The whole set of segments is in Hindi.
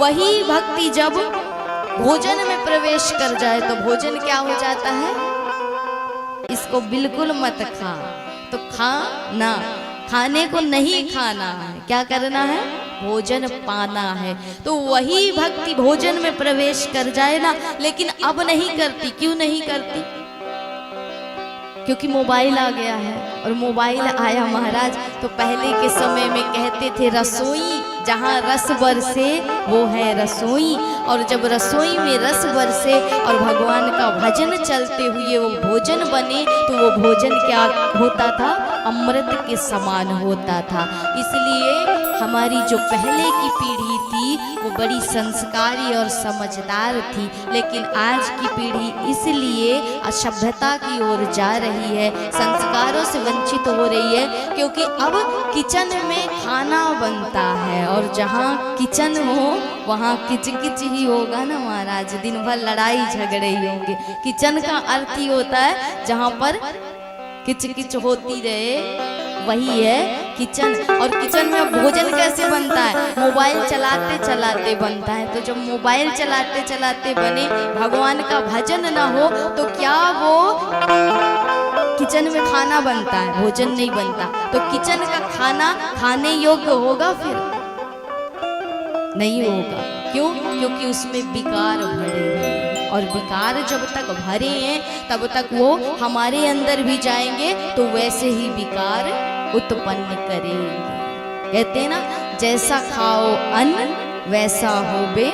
वही भक्ति जब भोजन में प्रवेश कर जाए तो भोजन क्या हो जाता है? इसको बिल्कुल मत खा, तो खा ना, खाने को नहीं खाना है, क्या करना है? भोजन पाना है। तो वही भक्ति भोजन में प्रवेश कर जाए ना, लेकिन अब नहीं करती। क्यों नहीं करती? क्योंकि मोबाइल आ गया है। और मोबाइल आया महाराज तो पहले के समय में कहते थे रसोई जहाँ रस बरसे वो है रसोई, और जब रसोई में रस बरसे और भगवान का भजन चलते हुए वो भोजन बने तो वो भोजन क्या होता था? अमृत के समान होता था। इसलिए हमारी जो पहले की पीढ़ी थी वो बड़ी संस्कारी और समझदार थी, लेकिन आज की पीढ़ी इसलिए असभ्यता की ओर जा रही है, संस्कारों से वंचित हो रही है, क्योंकि अब किचन में खाना बनता है और जहाँ किचन हो वहाँ किचकिच ही होगा ना महाराज, दिन भर लड़ाई झगड़े ही होंगे। किचन का अर्थ ही होता है जहाँ पर किचकिच होती रहे, वही है किचन। और किचन में भोजन कैसे बनता है? मोबाइल चलाते चलाते बनता है। तो जब मोबाइल चलाते चलाते बने, भगवान का भजन ना हो तो क्या वो किचन में खाना बनता है? भोजन नहीं बनता। तो किचन का खाना खाने योग्य होगा? फिर नहीं होगा। क्यों? क्योंकि उसमें विकार भरे हैं, और विकार जब तक भरे हैं तब तक वो हमारे अंदर भी जाएंगे तो वैसे ही विकार उत्पन्न करेंगे। कहते हैं ना, जैसा खाओ अन्न वैसा होबे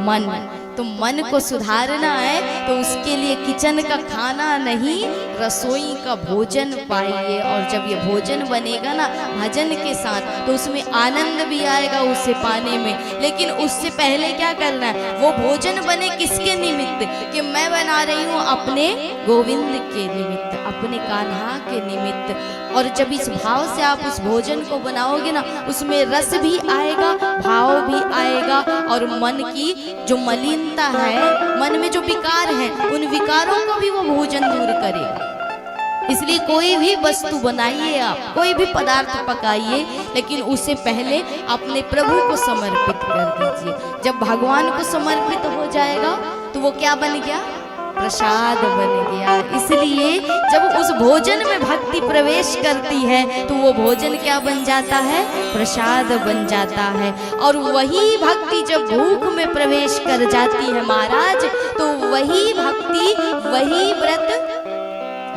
मन। तो मन को सुधारना है तो उसके लिए किचन का खाना नहीं, रसोई का भोजन पाइए। और जब ये भोजन बनेगा ना भजन के साथ तो उसमें आनंद भी आएगा उसे पाने में। लेकिन उससे पहले क्या करना है? वो भोजन बने किसके निमित्त? कि मैं बना रही हूँ अपने गोविंद के निमित्त, अपने कान्हा के निमित्त। और जब इस भाव से आप उस भोजन को बनाओगे ना, उसमें रस भी आएगा, भाव भी आएगा, और मन की जो मलिनता है, मन में जो विकार है, उन विकारों को भी वो भोजन दूर करेगा। इसलिए कोई भी वस्तु बनाइए, आप कोई भी पदार्थ पकाइए, लेकिन उससे पहले अपने प्रभु को समर्पित कर दीजिए। जब भगवान को समर्पित हो जाएगा तो वो क्या बन गया? प्रसाद बन गया। इसलिए जब उस भोजन में भक्ति प्रवेश करती है तो वो भोजन क्या बन जाता है? प्रसाद बन जाता है। और वही भक्ति जब भूख में प्रवेश कर जाती है महाराज, तो वही भक्ति, वही व्रत,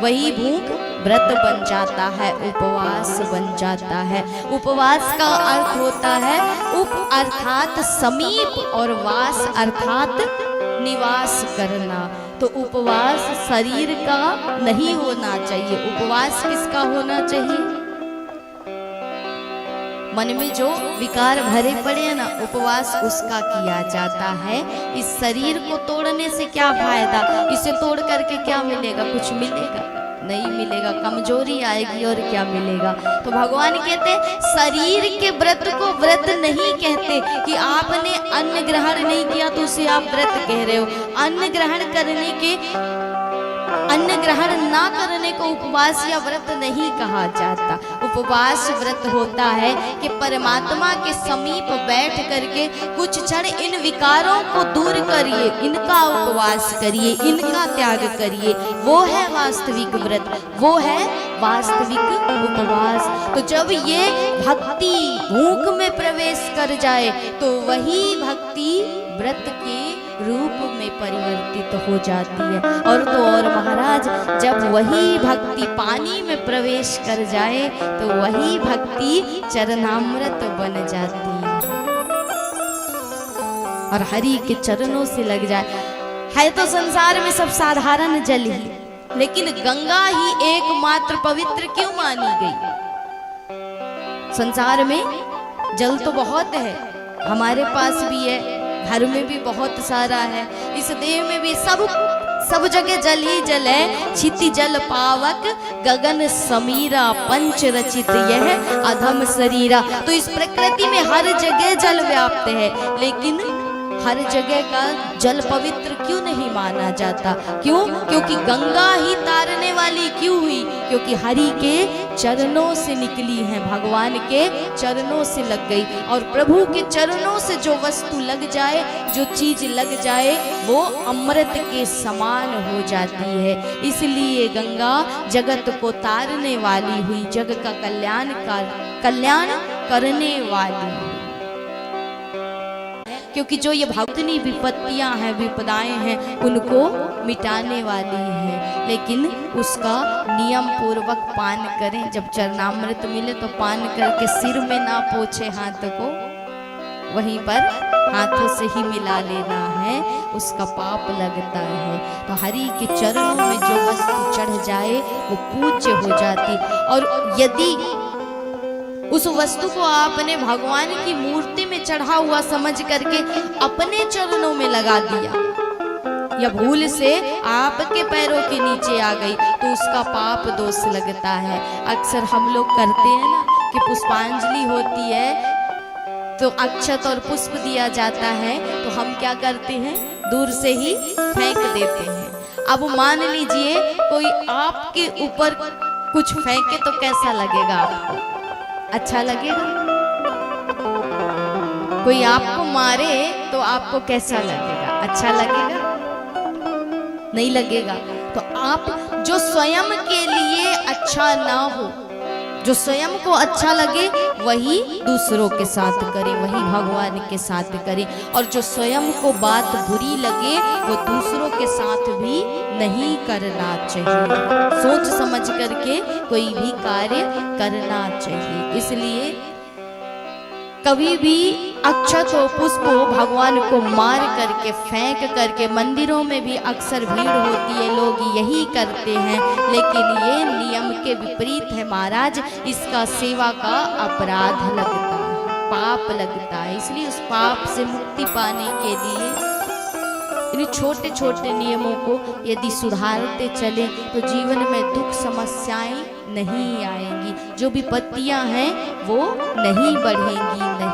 वही भूख व्रत बन जाता है, उपवास बन जाता है। उपवास का अर्थ होता है उप अर्थात समीप, और वास अर्थात निवास करना। तो उपवास शरीर का नहीं होना चाहिए। उपवास किसका होना चाहिए? मन में जो विकार भरे पड़े हैं ना, उपवास उसका किया जाता है। इस शरीर को तोड़ने से क्या फायदा? इसे तोड़ करके क्या मिलेगा? कुछ मिलेगा? नहीं मिलेगा, कमजोरी आएगी और क्या मिलेगा। तो भगवान कहते शरीर के व्रत को व्रत नहीं कहते कि आपने अन्न ग्रहण नहीं किया तो उसे आप व्रत कह रहे हो। अन्न ग्रहण करने के, अन्न ग्रहण ना करने को उपवास या व्रत नहीं कहा जाता। उपवास व्रत होता है कि परमात्मा के समीप बैठ करके कुछ क्षण इन विकारों को दूर करिए, इनका उपवास करिए, इनका त्याग करिए। वो है वास्तविक व्रत, वो है वास्तविक उपवास। तो जब ये भक्ति भूख में प्रवेश कर जाए तो वही भक्ति व्रत के रूप में परिवर्तित हो जाती है। और तो और महाराज, जब वही भक्ति पानी में प्रवेश कर जाए तो वही भक्ति चरणामृत बन जाती है और हरि के चरणों से लग जाए। है तो संसार में सब साधारण जल ही, लेकिन गंगा ही एकमात्र पवित्र क्यों मानी गई? संसार में जल तो बहुत है, हमारे पास भी है, घर में भी बहुत सारा है, इस देह में भी सब जगह जल ही जल है। क्षिति जल पावक गगन समीरा, पंच रचित यह अधम शरीरा। तो इस प्रकृति में हर जगह जल व्याप्त है, लेकिन हर जगह का जल पवित्र क्यों नहीं माना जाता? क्यों? क्योंकि गंगा ही तारने वाली क्यों हुई? क्योंकि हरि के चरणों से निकली है, भगवान के चरणों से लग गई। और प्रभु के चरणों से जो वस्तु लग जाए, जो चीज लग जाए, वो अमृत के समान हो जाती है। इसलिए गंगा जगत को तारने वाली हुई, जग का कल्याण करने वाली। क्योंकि जो ये भौतिक विपत्तियां हैं, विपदाएं हैं, उनको मिटाने वाली है। लेकिन उसका नियम पूर्वक पान करें। जब चरणामृत मिले तो पान करके सिर में ना पोछे हाथ को, वहीं पर हाथों से ही मिला लेना है, उसका पाप लगता है। तो हरि के चरणों में जो वस्तु चढ़ जाए वो पूज्य हो जाती। और यदि उस वस्तु को आपने भगवान की मूर्ति में चढ़ा हुआ समझ करके अपने चरणों में लगा दिया, या भूल से आपके पैरों के नीचे आ गई, तो उसका पाप दोष लगता है। अक्सर हम लोग करते हैं ना कि पुष्पांजलि होती है तो अक्षत और पुष्प दिया जाता है, तो हम क्या करते हैं, दूर से ही फेंक देते हैं। अब मान लीजिए कोई आपके ऊपर कुछ फेंके तो कैसा लगेगा आपको? अच्छा लगेगा? कोई आपको मारे तो आपको कैसा लगेगा? अच्छा लगेगा? नहीं लगेगा। तो आप जो स्वयं के लिए अच्छा ना हो, जो स्वयं को अच्छा लगे, वही दूसरों के साथ करें, वही भगवान के साथ करें। और जो स्वयं को बात बुरी लगे, वो दूसरों के साथ भी नहीं करना चाहिए। सोच समझ करके कोई भी कार्य करना चाहिए। इसलिए कभी भी अक्षत हो, पुष्प हो, भगवान को मार करके, फेंक करके, मंदिरों में भी अक्सर भीड़ होती है, लोग यही करते हैं। लेकिन ये नियम के विपरीत है महाराज, इसका सेवा का अपराध लगता है, पाप लगता है। इसलिए उस पाप से मुक्ति पाने के लिए इन छोटे छोटे नियमों को यदि सुधारते चले तो जीवन में दुख समस्याएं नहीं आएंगी, जो विपत्तियां हैं वो नहीं बढ़ेंगी,